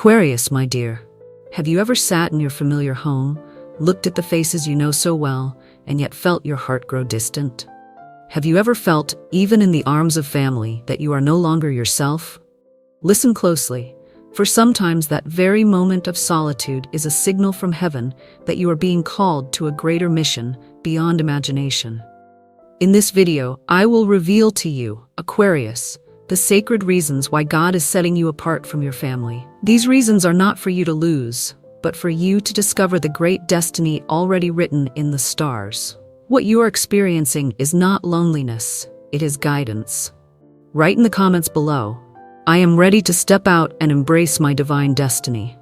Aquarius, my dear, have you ever sat in your familiar home, looked at the faces you know so well, and yet felt your heart grow distant? Have you ever felt, even in the arms of family, that you are no longer yourself? Listen closely, for sometimes that very moment of solitude is a signal from heaven that you are being called to a greater mission beyond imagination. In this video, I will reveal to you, Aquarius, the sacred reasons why God is setting you apart from your family. These reasons are not for you to lose, but for you to discover the great destiny already written in the stars. What you are experiencing is not loneliness, it is guidance. Write in the comments below, I am ready to step out and embrace my divine destiny.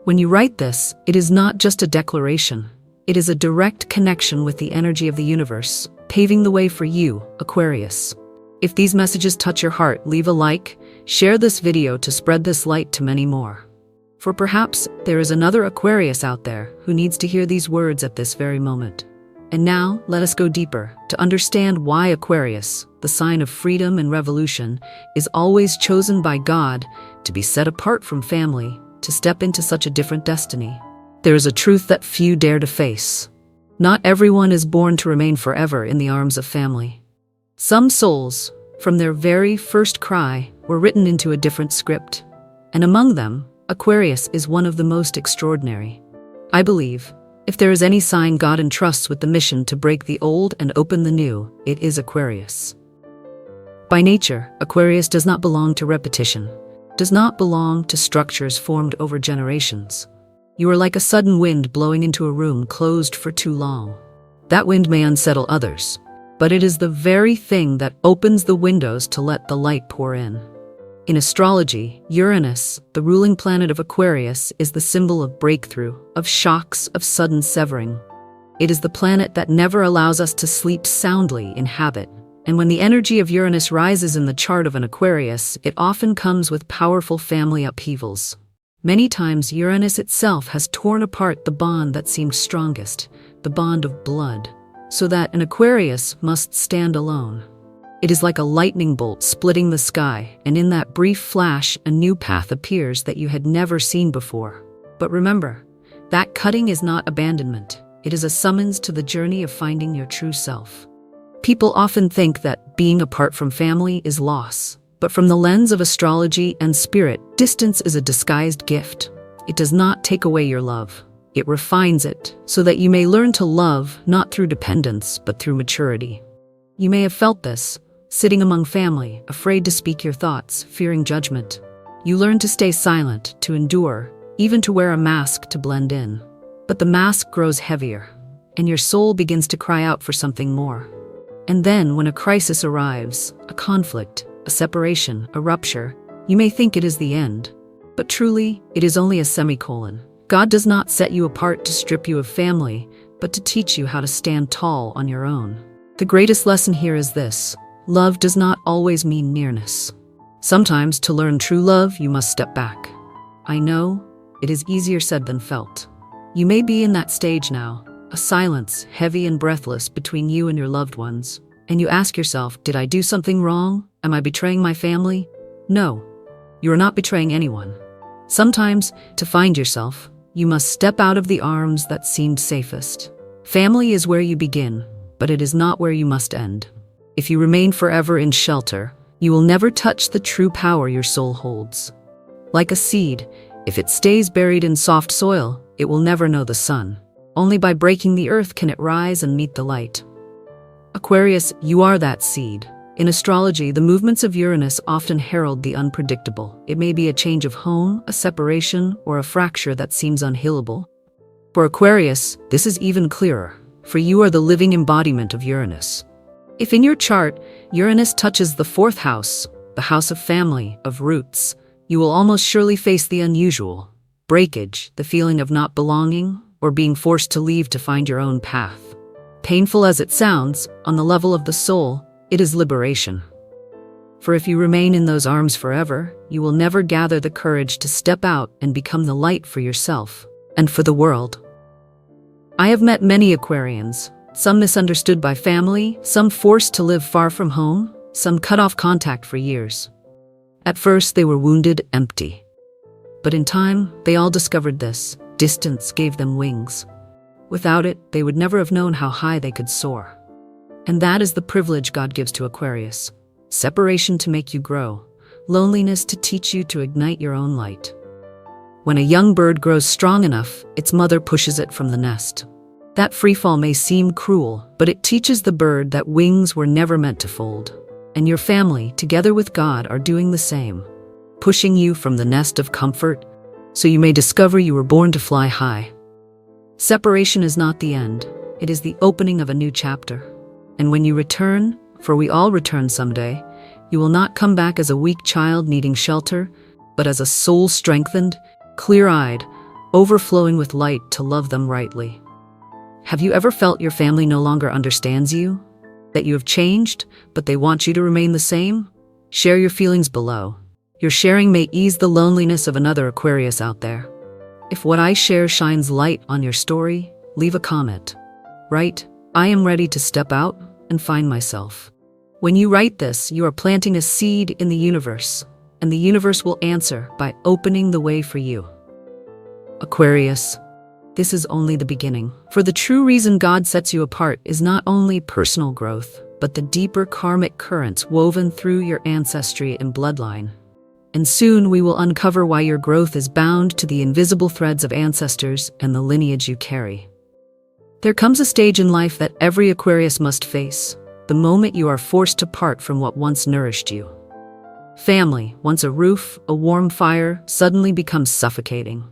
When you write this, it is not just a declaration. It is a direct connection with the energy of the universe, paving the way for you, Aquarius. If these messages touch your heart, leave a like, share this video to spread this light to many more. For perhaps there is another Aquarius out there who needs to hear these words at this very moment. And now, let us go deeper to understand why Aquarius, the sign of freedom and revolution, is always chosen by God to be set apart from family, to step into such a different destiny. There is a truth that few dare to face. Not everyone is born to remain forever in the arms of family. Some souls, from their very first cry, were written into a different script. And among them, Aquarius is one of the most extraordinary. I believe, if there is any sign God entrusts with the mission to break the old and open the new, it is Aquarius. By nature, Aquarius does not belong to repetition, does not belong to structures formed over generations. You are like a sudden wind blowing into a room closed for too long. That wind may unsettle others, but it is the very thing that opens the windows to let the light pour in. In astrology, Uranus, the ruling planet of Aquarius, is the symbol of breakthrough, of shocks, of sudden severing. It is the planet that never allows us to sleep soundly in habit. And when the energy of Uranus rises in the chart of an Aquarius, it often comes with powerful family upheavals. Many times, Uranus itself has torn apart the bond that seemed strongest, the bond of blood, so that an Aquarius must stand alone. It is like a lightning bolt splitting the sky, and in that brief flash, a new path appears that you had never seen before. But remember, that cutting is not abandonment. It is a summons to the journey of finding your true self. People often think that being apart from family is loss, but from the lens of astrology and spirit, distance is a disguised gift. It does not take away your love. It refines it, so that you may learn to love not through dependence, but through maturity. You may have felt this, sitting among family, afraid to speak your thoughts, fearing judgment. You learn to stay silent, to endure, even to wear a mask to blend in. But the mask grows heavier, and your soul begins to cry out for something more. And then, when a crisis arrives, a conflict, a separation, a rupture, you may think it is the end. But truly, it is only a semicolon. God does not set you apart to strip you of family, but to teach you how to stand tall on your own. The greatest lesson here is this: love does not always mean nearness. Sometimes, to learn true love, you must step back. I know, it is easier said than felt. You may be in that stage now, a silence, heavy and breathless, between you and your loved ones. And you ask yourself, did I do something wrong? Am I betraying my family? No, you are not betraying anyone. Sometimes, to find yourself, you must step out of the arms that seemed safest. Family is where you begin, but it is not where you must end. If you remain forever in shelter, you will never touch the true power your soul holds. Like a seed, if it stays buried in soft soil, it will never know the sun. Only by breaking the earth can it rise and meet the light. Aquarius, you are that seed. In astrology, the movements of Uranus often herald the unpredictable. It may be a change of home, a separation, or a fracture that seems unhealable. For Aquarius, this is even clearer, for you are the living embodiment of Uranus. If in your chart, Uranus touches the fourth house, the house of family, of roots, you will almost surely face the unusual: breakage, the feeling of not belonging, or being forced to leave to find your own path. Painful as it sounds, on the level of the soul, it is liberation. For if you remain in those arms forever, you will never gather the courage to step out and become the light for yourself and for the world. I have met many Aquarians, some misunderstood by family, some forced to live far from home, some cut off contact for years. At first, they were wounded, empty. But in time, they all discovered this. Distance gave them wings. Without it, they would never have known how high they could soar. And that is the privilege God gives to Aquarius. Separation to make you grow. Loneliness to teach you to ignite your own light. When a young bird grows strong enough, its mother pushes it from the nest. That freefall may seem cruel, but it teaches the bird that wings were never meant to fold. And your family, together with God, are doing the same, pushing you from the nest of comfort so you may discover you were born to fly high. Separation is not the end. It is the opening of a new chapter. And when you return, for we all return someday, you will not come back as a weak child needing shelter, but as a soul strengthened, clear-eyed, overflowing with light to love them rightly. Have you ever felt your family no longer understands you? That you have changed, but they want you to remain the same? Share your feelings below. Your sharing may ease the loneliness of another Aquarius out there. If what I share shines light on your story, leave a comment. Write, "I am ready to step out and find myself." When you write this, you are planting a seed in the universe, and the universe will answer by opening the way for you. Aquarius, this is only the beginning. For the true reason God sets you apart is not only personal growth, but the deeper karmic currents woven through your ancestry and bloodline. And soon we will uncover why your growth is bound to the invisible threads of ancestors and the lineage you carry. There comes a stage in life that every Aquarius must face, the moment you are forced to part from what once nourished you. Family, once a roof, a warm fire, suddenly becomes suffocating.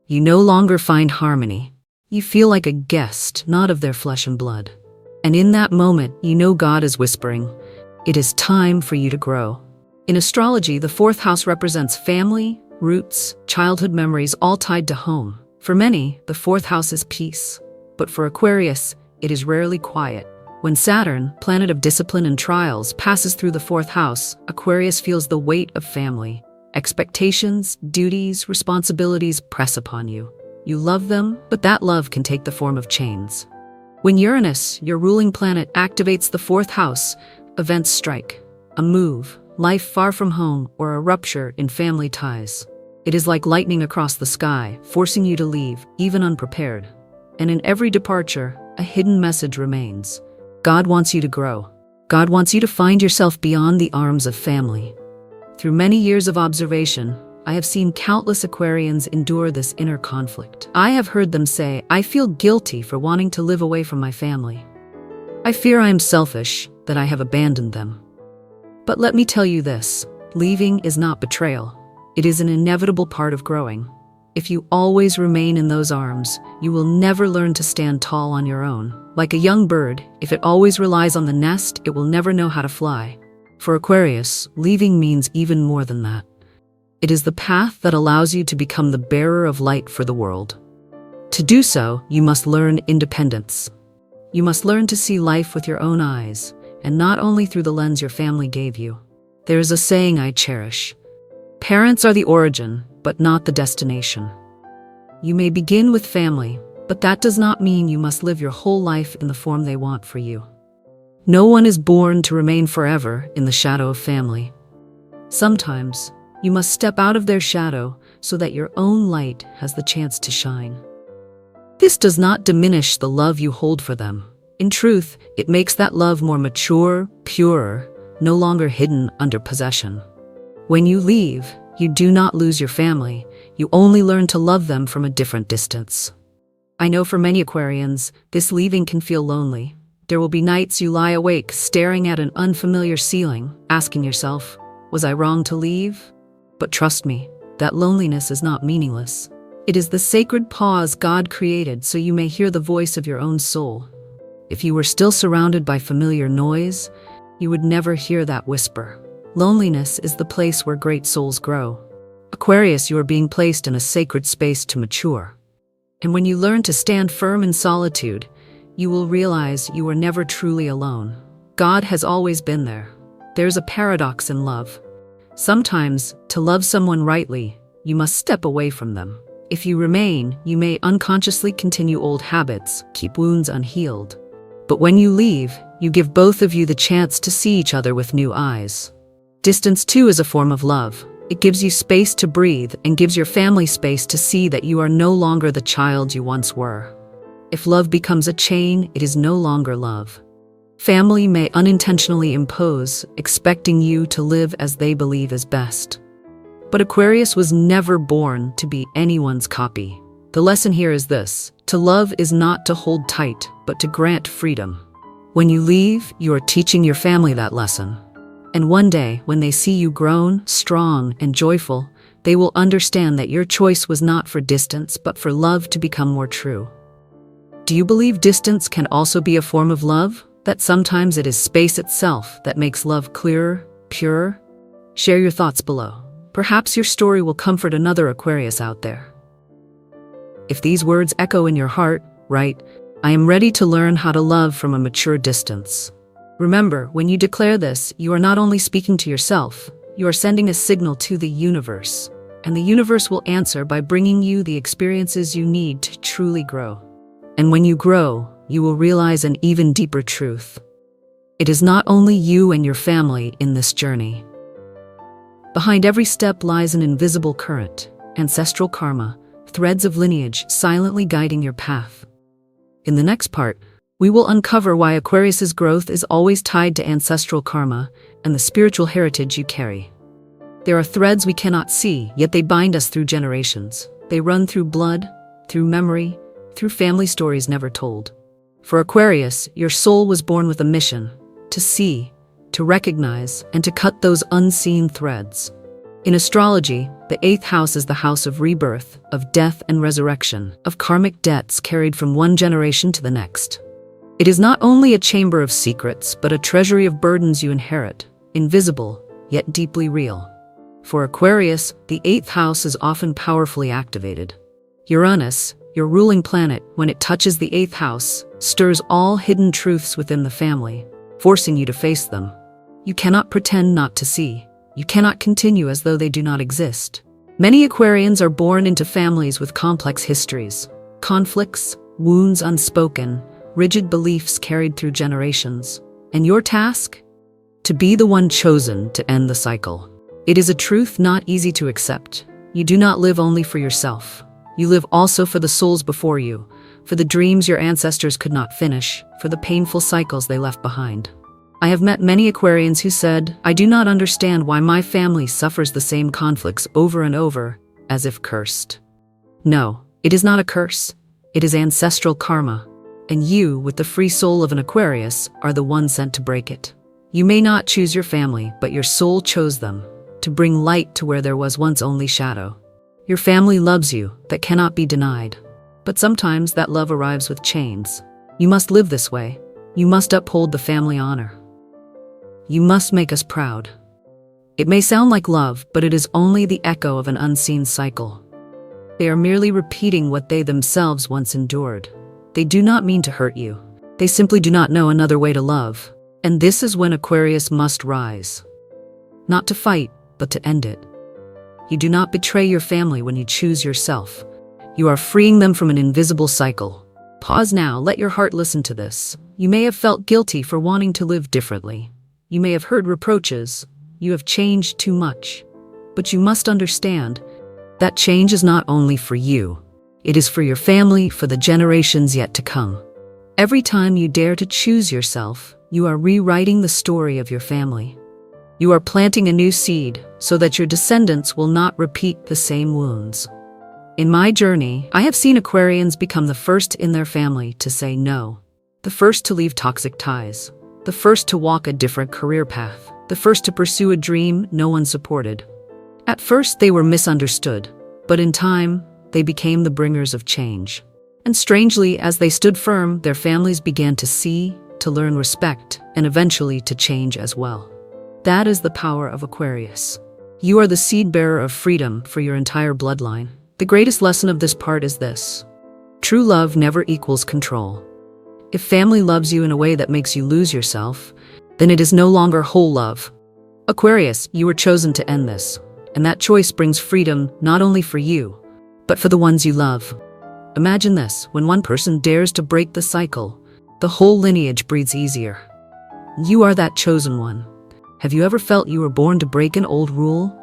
You no longer find harmony. You feel like a guest, not of their flesh and blood. And in that moment, you know God is whispering, "It is time for you to grow." In astrology, the fourth house represents family, roots, childhood memories, all tied to home. For many, the fourth house is peace. But for Aquarius, it is rarely quiet. When Saturn, planet of discipline and trials, passes through the fourth house, Aquarius feels the weight of family. Expectations, duties, responsibilities press upon you. You love them, but that love can take the form of chains. When Uranus, your ruling planet, activates the fourth house, events strike. A move, life far from home, or a rupture in family ties. It is like lightning across the sky, forcing you to leave, even unprepared. And in every departure, a hidden message remains. God wants you to grow. God wants you to find yourself beyond the arms of family. Through many years of observation, I have seen countless Aquarians endure this inner conflict. I have heard them say, "I feel guilty for wanting to live away from my family. I fear I am selfish, that I have abandoned them." But let me tell you this, leaving is not betrayal. It is an inevitable part of growing. If you always remain in those arms, you will never learn to stand tall on your own. Like a young bird, if it always relies on the nest, it will never know how to fly. For Aquarius, leaving means even more than that. It is the path that allows you to become the bearer of light for the world. To do so, you must learn independence. You must learn to see life with your own eyes, and not only through the lens your family gave you. There is a saying I cherish. Parents are the origin, but not the destination. You may begin with family, but that does not mean you must live your whole life in the form they want for you. No one is born to remain forever in the shadow of family. Sometimes, you must step out of their shadow so that your own light has the chance to shine. This does not diminish the love you hold for them. In truth, it makes that love more mature, purer, no longer hidden under possession. When you leave, you do not lose your family, you only learn to love them from a different distance. I know for many Aquarians, this leaving can feel lonely. There will be nights you lie awake, staring at an unfamiliar ceiling, asking yourself, "Was I wrong to leave?" But trust me, that loneliness is not meaningless. It is the sacred pause God created so you may hear the voice of your own soul. If you were still surrounded by familiar noise, you would never hear that whisper. Loneliness is the place where great souls grow. Aquarius, you are being placed in a sacred space to mature. And when you learn to stand firm in solitude, you will realize you were never truly alone. God has always been there. There's a paradox in love. Sometimes, to love someone rightly, you must step away from them. If you remain, you may unconsciously continue old habits, keep wounds unhealed. But when you leave, you give both of you the chance to see each other with new eyes. Distance too is a form of love. It gives you space to breathe and gives your family space to see that you are no longer the child you once were. If love becomes a chain, it is no longer love. Family may unintentionally impose, expecting you to live as they believe is best. But Aquarius was never born to be anyone's copy. The lesson here is this: to love is not to hold tight, but to grant freedom. When you leave, you are teaching your family that lesson. And one day, when they see you grown, strong, and joyful, they will understand that your choice was not for distance, but for love to become more true. Do you believe distance can also be a form of love? That sometimes it is space itself that makes love clearer, purer? Share your thoughts below. Perhaps your story will comfort another Aquarius out there. If these words echo in your heart, write, "I am ready to learn how to love from a mature distance." Remember, when you declare this, you are not only speaking to yourself, you are sending a signal to the universe. And the universe will answer by bringing you the experiences you need to truly grow. And when you grow, you will realize an even deeper truth. It is not only you and your family in this journey. Behind every step lies an invisible current, ancestral karma, threads of lineage silently guiding your path. In the next part, we will uncover why Aquarius's growth is always tied to ancestral karma and the spiritual heritage you carry. There are threads we cannot see, yet they bind us through generations. They run through blood, through memory, through family stories never told. For Aquarius, your soul was born with a mission: to see, to recognize, and to cut those unseen threads. In astrology, the 8th house is the house of rebirth, of death and resurrection, of karmic debts carried from one generation to the next. It is not only a chamber of secrets, but a treasury of burdens you inherit, invisible, yet deeply real. For Aquarius, the 8th house is often powerfully activated. Uranus, your ruling planet, when it touches the 8th house, stirs all hidden truths within the family, forcing you to face them. You cannot pretend not to see. You cannot continue as though they do not exist. Many Aquarians are born into families with complex histories, conflicts, wounds unspoken, rigid beliefs carried through generations. And your task? To be the one chosen to end the cycle. It is a truth not easy to accept. You do not live only for yourself. You live also for the souls before you, for the dreams your ancestors could not finish, for the painful cycles they left behind. I have met many Aquarians who said, "I do not understand why my family suffers the same conflicts over and over, as if cursed." No, it is not a curse. It is ancestral karma. And you, with the free soul of an Aquarius, are the one sent to break it. You may not choose your family, but your soul chose them, to bring light to where there was once only shadow. Your family loves you, that cannot be denied. But sometimes that love arrives with chains. You must live this way. You must uphold the family honor. You must make us proud. It may sound like love, but it is only the echo of an unseen cycle. They are merely repeating what they themselves once endured. They do not mean to hurt you. They simply do not know another way to love. And this is when Aquarius must rise. Not to fight, but to end it. You do not betray your family when you choose yourself. You are freeing them from an invisible cycle. Pause now, let your heart listen to this. You may have felt guilty for wanting to live differently. You may have heard reproaches. You have changed too much. But you must understand that change is not only for you. It is for your family, for the generations yet to come. Every time you dare to choose yourself, you are rewriting the story of your family. You are planting a new seed so that your descendants will not repeat the same wounds. In my journey, I have seen Aquarians become the first in their family to say no, the first to leave toxic ties, the first to walk a different career path, the first to pursue a dream no one supported. At first, they were misunderstood, but in time, they became the bringers of change. And strangely, as they stood firm, their families began to see, to learn respect, and eventually to change as well. That is the power of Aquarius. You are the seed bearer of freedom for your entire bloodline. The greatest lesson of this part is this: true love never equals control. If family loves you in a way that makes you lose yourself, then it is no longer whole love. Aquarius, you were chosen to end this, and that choice brings freedom not only for you, but for the ones you love. Imagine this: when one person dares to break the cycle, the whole lineage breathes easier. You are that chosen one. Have you ever felt you were born to break an old rule?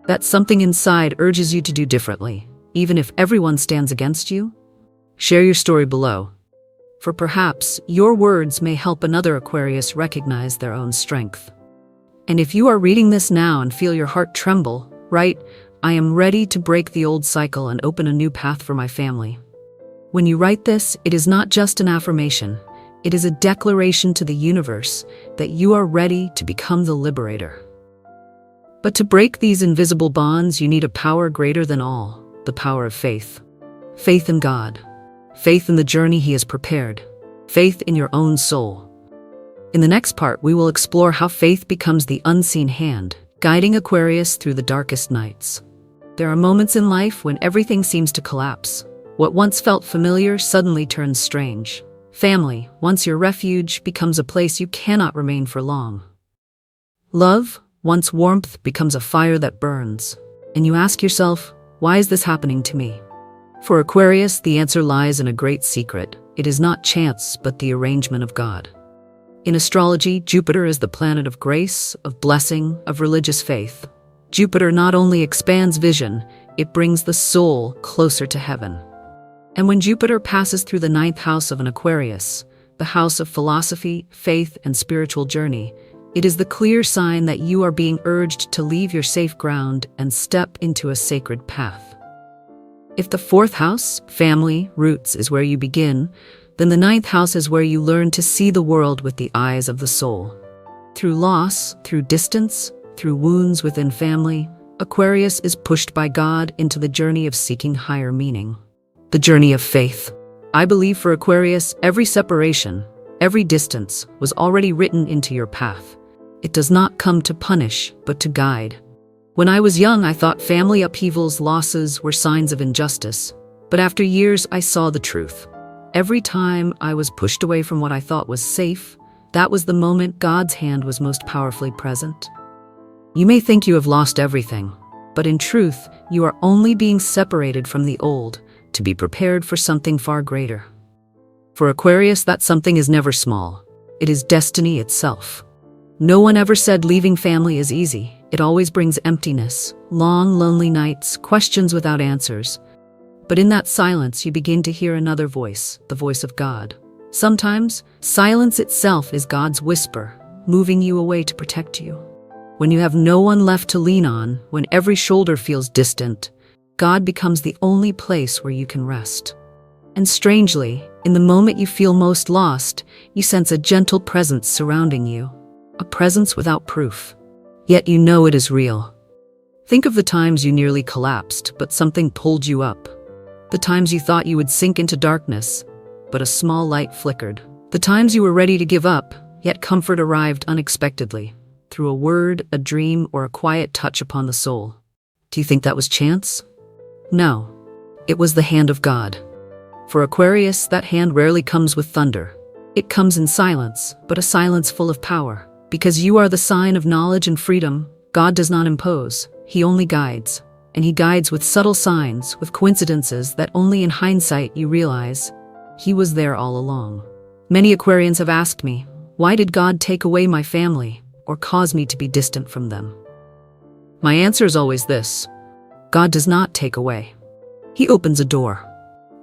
That something inside urges you to do differently, even if everyone stands against you? Share your story below, for perhaps your words may help another Aquarius recognize their own strength. And if you are reading this now and feel your heart tremble, write, "I am ready to break the old cycle and open a new path for my family." When you write this, it is not just an affirmation. It is a declaration to the universe that you are ready to become the liberator. But to break these invisible bonds, you need a power greater than all, the power of faith. Faith in God. Faith in the journey He has prepared. Faith in your own soul. In the next part, we will explore how faith becomes the unseen hand, guiding Aquarius through the darkest nights. There are moments in life when everything seems to collapse. What once felt familiar suddenly turns strange. Family, once your refuge, becomes a place you cannot remain for long. Love, once warmth, becomes a fire that burns. And you ask yourself, why is this happening to me? For Aquarius, the answer lies in a great secret. It is not chance, but the arrangement of God. In astrology, Jupiter is the planet of grace, of blessing, of religious faith. Jupiter not only expands vision, it brings the soul closer to heaven. And when Jupiter passes through the 9th house of an Aquarius, the house of philosophy, faith, and spiritual journey, it is the clear sign that you are being urged to leave your safe ground and step into a sacred path. If the 4th house, family, roots, is where you begin, then the 9th house is where you learn to see the world with the eyes of the soul. Through loss, through distance, through wounds within family, Aquarius is pushed by God into the journey of seeking higher meaning. The journey of faith. I believe for Aquarius, every separation, every distance was already written into your path. It does not come to punish, but to guide. When I was young, I thought family upheavals, losses were signs of injustice. But after years, I saw the truth. Every time I was pushed away from what I thought was safe, that was the moment God's hand was most powerfully present. You may think you have lost everything, but in truth, you are only being separated from the old to be prepared for something far greater. For Aquarius, that something is never small. It is destiny itself. No one ever said leaving family is easy. It always brings emptiness, long, lonely nights, questions without answers. But in that silence, you begin to hear another voice, the voice of God. Sometimes, silence itself is God's whisper, moving you away to protect you. When you have no one left to lean on, when every shoulder feels distant, God becomes the only place where you can rest. And strangely, in the moment you feel most lost, you sense a gentle presence surrounding you, a presence without proof. Yet you know it is real. Think of the times you nearly collapsed, but something pulled you up. The times you thought you would sink into darkness, but a small light flickered. The times you were ready to give up, yet comfort arrived unexpectedly, through a word, a dream, or a quiet touch upon the soul. Do you think that was chance? No, it was the hand of God. For Aquarius, that hand rarely comes with thunder. It comes in silence, but a silence full of power. Because you are the sign of knowledge and freedom, God does not impose, He only guides. And He guides with subtle signs, with coincidences that only in hindsight you realize He was there all along. Many Aquarians have asked me, why did God take away my family or cause me to be distant from them? My answer is always this: God does not take away. He opens a door.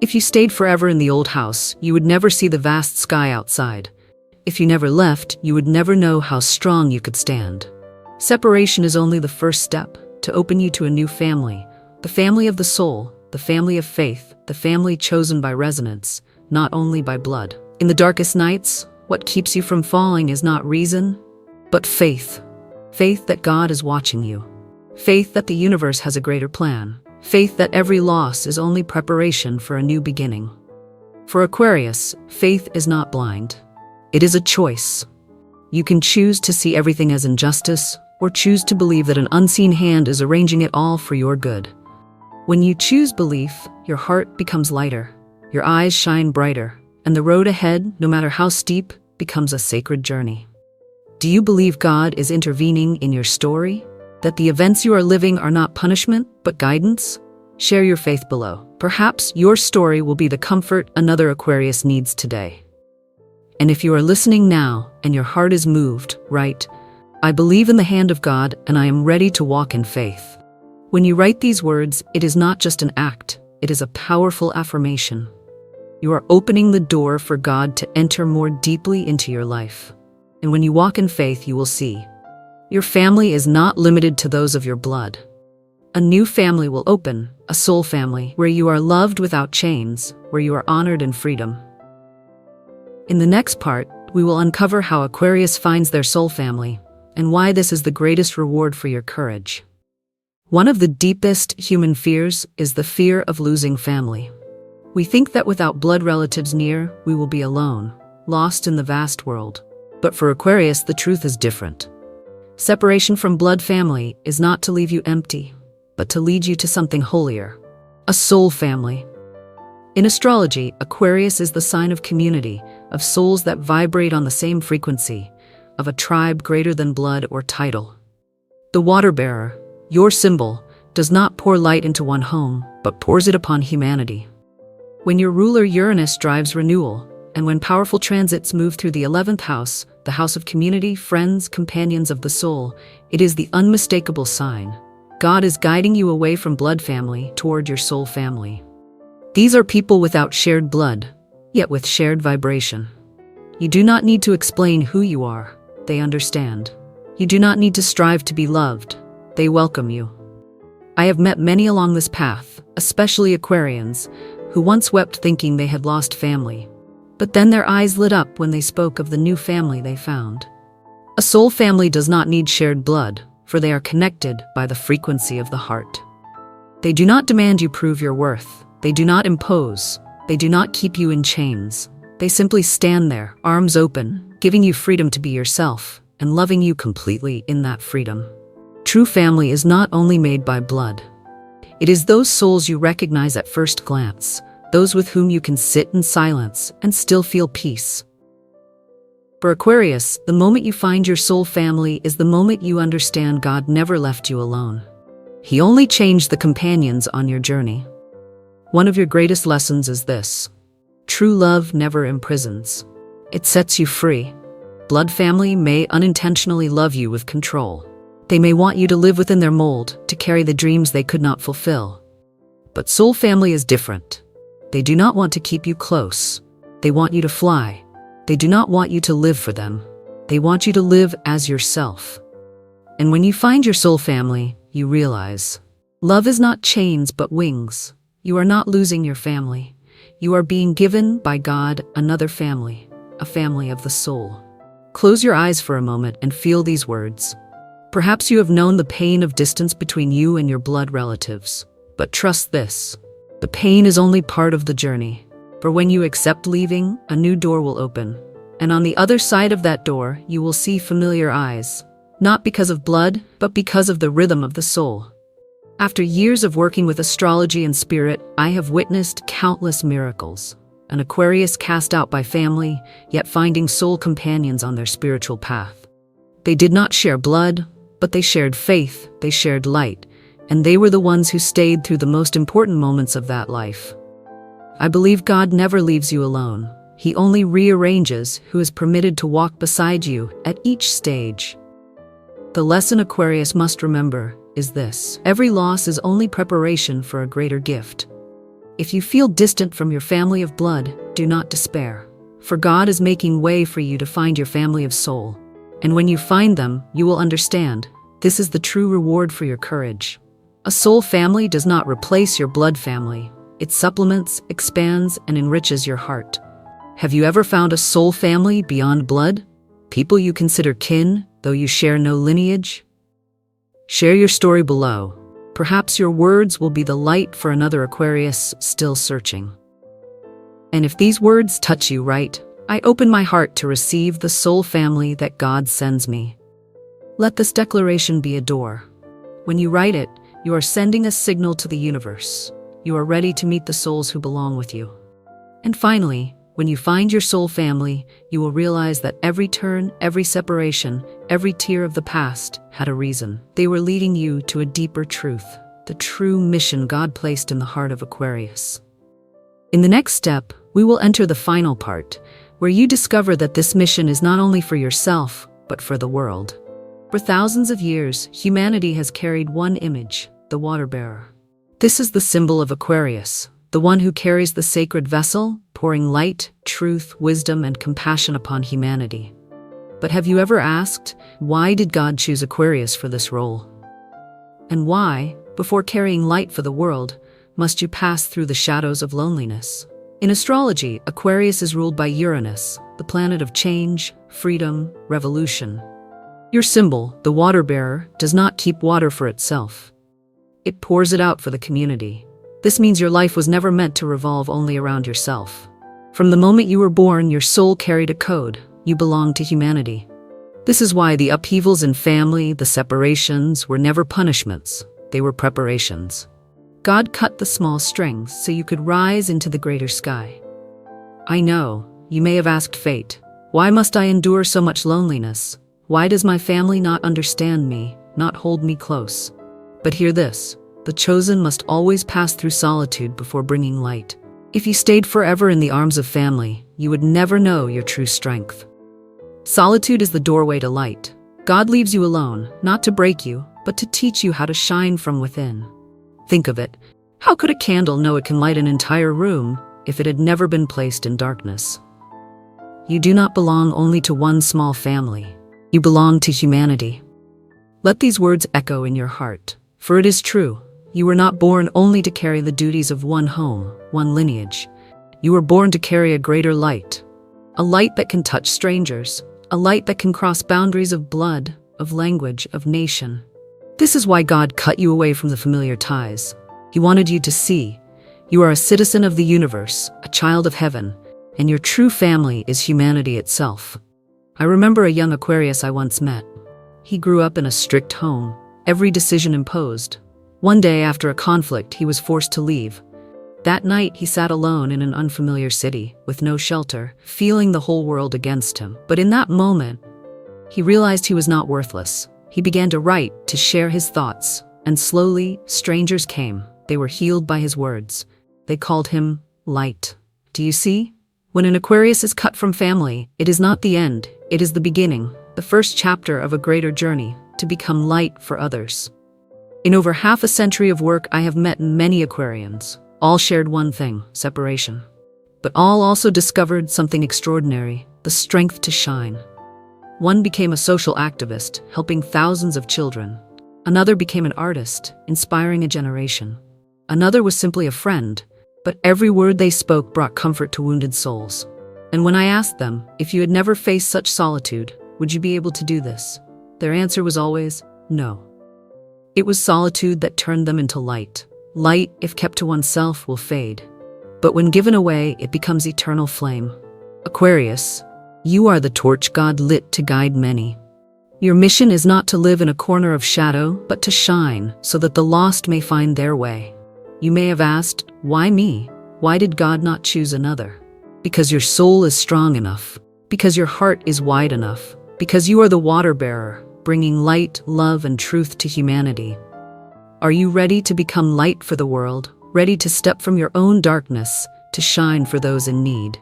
If you stayed forever in the old house, you would never see the vast sky outside. If you never left, you would never know how strong you could stand. Separation is only the first step to open you to a new family, the family of the soul, the family of faith, the family chosen by resonance, not only by blood. In the darkest nights, what keeps you from falling is not reason, but faith. Faith that God is watching you. Faith that the universe has a greater plan. Faith that every loss is only preparation for a new beginning. For Aquarius, faith is not blind. It is a choice. You can choose to see everything as injustice, or choose to believe that an unseen hand is arranging it all for your good. When you choose belief, your heart becomes lighter, your eyes shine brighter, and the road ahead, no matter how steep, becomes a sacred journey. Do you believe God is intervening in your story? That the events you are living are not punishment, but guidance? Share your faith below. Perhaps your story will be the comfort another Aquarius needs today. And if you are listening now and your heart is moved, write, I believe in the hand of God and I am ready to walk in faith. When you write these words, it is not just an act, it is a powerful affirmation. You are opening the door for God to enter more deeply into your life. And when you walk in faith, you will see. Your family is not limited to those of your blood. A new family will open, a soul family, where you are loved without chains, where you are honored in freedom. In the next part, we will uncover how Aquarius finds their soul family, and why this is the greatest reward for your courage. One of the deepest human fears is the fear of losing family. We think that without blood relatives near, we will be alone, lost in the vast world. But for Aquarius, the truth is different. Separation from blood family is not to leave you empty, but to lead you to something holier, a soul family. In astrology, Aquarius is the sign of community, of souls that vibrate on the same frequency, of a tribe greater than blood or title. The water bearer, your symbol, does not pour light into one home, but pours it upon humanity. When your ruler Uranus drives renewal, and when powerful transits move through the 11th house, the house of community, friends, companions of the soul, it is the unmistakable sign. God is guiding you away from blood family toward your soul family. These are people without shared blood, yet with shared vibration. You do not need to explain who you are. They understand. You do not need to strive to be loved. They welcome you. I have met many along this path, especially Aquarians, who once wept thinking they had lost family. But then their eyes lit up when they spoke of the new family they found. A soul family does not need shared blood, for they are connected by the frequency of the heart. They do not demand you prove your worth. They do not impose. They do not keep you in chains. They simply stand there, arms open, giving you freedom to be yourself, and loving you completely in that freedom. True family is not only made by blood. It is those souls you recognize at first glance, those with whom you can sit in silence and still feel peace. For Aquarius, the moment you find your soul family is the moment you understand God never left you alone. He only changed the companions on your journey. One of your greatest lessons is this: true love never imprisons. It sets you free. Blood family may unintentionally love you with control. They may want you to live within their mold, to carry the dreams they could not fulfill. But soul family is different. They do not want to keep you close. They want you to fly. They do not want you to live for them. They want you to live as yourself. And when you find your soul family, you realize love is not chains but wings. You are not losing your family. You are being given by God another family, a family of the soul. Close your eyes for a moment and feel these words. Perhaps you have known the pain of distance between you and your blood relatives. But trust this: the pain is only part of the journey. For when you accept leaving, a new door will open. And on the other side of that door, you will see familiar eyes. Not because of blood, but because of the rhythm of the soul. After years of working with astrology and spirit, I have witnessed countless miracles. An Aquarius cast out by family, yet finding soul companions on their spiritual path. They did not share blood, but they shared faith, they shared light, and they were the ones who stayed through the most important moments of that life. I believe God never leaves you alone. He only rearranges who is permitted to walk beside you at each stage. The lesson Aquarius must remember is this: every loss is only preparation for a greater gift. If you feel distant from your family of blood, do not despair. For God is making way for you to find your family of soul. And when you find them, you will understand this is the true reward for your courage. A soul family does not replace your blood family. It supplements, expands, and enriches your heart. Have you ever found a soul family beyond blood? People you consider kin, though you share no lineage? Share your story below. Perhaps your words will be the light for another Aquarius still searching. And if these words touch you right, I open my heart to receive the soul family that God sends me. Let this declaration be a door. When you write it, you are sending a signal to the universe. You are ready to meet the souls who belong with you. And finally, when you find your soul family, you will realize that every turn, every separation, every tear of the past had a reason. They were leading you to a deeper truth, the true mission God placed in the heart of Aquarius. In the next step, we will enter the final part, where you discover that this mission is not only for yourself, but for the world. For thousands of years, humanity has carried one image: the water bearer. This is the symbol of Aquarius, the one who carries the sacred vessel, pouring light, truth, wisdom, and compassion upon humanity. But have you ever asked, why did God choose Aquarius for this role? And why, before carrying light for the world, must you pass through the shadows of loneliness? In astrology, Aquarius is ruled by Uranus, the planet of change, freedom, revolution. Your symbol, the water bearer, does not keep water for itself. It pours it out for the community. This means your life was never meant to revolve only around yourself. From the moment you were born, your soul carried a code. You belonged to humanity. This is why the upheavals in family, the separations, were never punishments. They were preparations. God cut the small strings so you could rise into the greater sky. I know, you may have asked fate, why must I endure so much loneliness? Why does my family not understand me, not hold me close? But hear this, the chosen must always pass through solitude before bringing light. If you stayed forever in the arms of family, you would never know your true strength. Solitude is the doorway to light. God leaves you alone, not to break you, but to teach you how to shine from within. Think of it. How could a candle know it can light an entire room if it had never been placed in darkness? You do not belong only to one small family. You belong to humanity. Let these words echo in your heart, for it is true. You were not born only to carry the duties of one home, one lineage. You were born to carry a greater light. A light that can touch strangers. A light that can cross boundaries of blood, of language, of nation. This is why God cut you away from the familiar ties. He wanted you to see. You are a citizen of the universe, a child of heaven, and your true family is humanity itself. I remember a young Aquarius I once met. He grew up in a strict home, every decision imposed. One day after a conflict, he was forced to leave. That night, he sat alone in an unfamiliar city, with no shelter, feeling the whole world against him. But in that moment, he realized he was not worthless. He began to write, to share his thoughts, and slowly, strangers came. They were healed by his words. They called him light. Do you see? When an Aquarius is cut from family, it is not the end, it is the beginning, the first chapter of a greater journey, to become light for others. In over half a century of work, I have met many Aquarians. All shared one thing, separation. But all also discovered something extraordinary, the strength to shine. One became a social activist, helping thousands of children. Another became an artist, inspiring a generation. Another was simply a friend, but every word they spoke brought comfort to wounded souls. And when I asked them, if you had never faced such solitude, would you be able to do this? Their answer was always, no. It was solitude that turned them into light. Light, if kept to oneself, will fade. But when given away, it becomes eternal flame. Aquarius, you are the torch God lit to guide many. Your mission is not to live in a corner of shadow, but to shine so that the lost may find their way. You may have asked, why me? Why did God not choose another? Because your soul is strong enough. Because your heart is wide enough. Because you are the water bearer, bringing light, love, and truth to humanity. Are you ready to become light for the world? Ready to step from your own darkness to shine for those in need?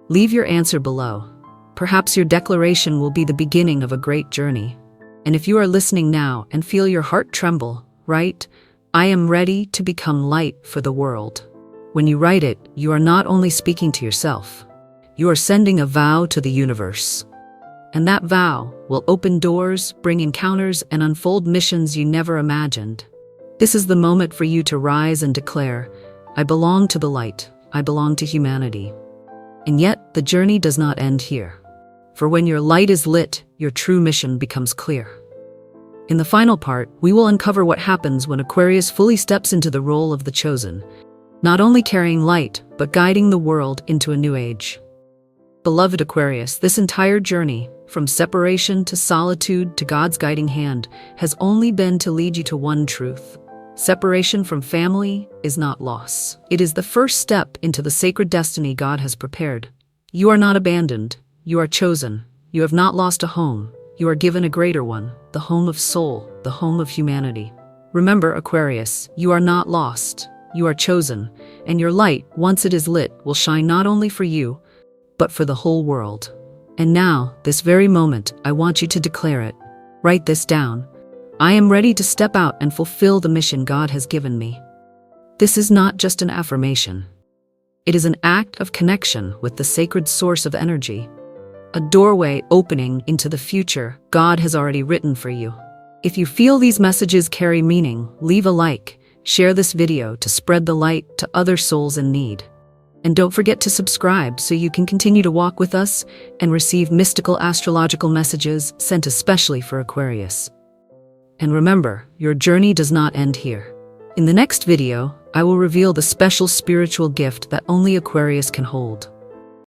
Leave your answer below. Perhaps your declaration will be the beginning of a great journey. And if you are listening now and feel your heart tremble, write, I am ready to become light for the world. When you write it, you are not only speaking to yourself, you are sending a vow to the universe. And that vow will open doors, bring encounters, and unfold missions you never imagined. This is the moment for you to rise and declare, I belong to the light, I belong to humanity. And yet, the journey does not end here. For when your light is lit, your true mission becomes clear. In the final part, we will uncover what happens when Aquarius fully steps into the role of the chosen, not only carrying light, but guiding the world into a new age. Beloved Aquarius, this entire journey, from separation to solitude to God's guiding hand, has only been to lead you to one truth. Separation from family is not loss. It is the first step into the sacred destiny God has prepared. You are not abandoned. You are chosen. You have not lost a home. You are given a greater one, the home of soul, the home of humanity. Remember, Aquarius, you are not lost. You are chosen, and your light, once it is lit, will shine not only for you, but for the whole world. And now, this very moment, I want you to declare it. Write this down. I am ready to step out and fulfill the mission God has given me. This is not just an affirmation. It is an act of connection with the sacred source of energy, a doorway opening into the future God has already written for you. If you feel these messages carry meaning, leave a like, share this video to spread the light to other souls in need. And don't forget to subscribe so you can continue to walk with us and receive mystical astrological messages sent especially for Aquarius. And remember, your journey does not end here. In the next video, I will reveal the special spiritual gift that only Aquarius can hold.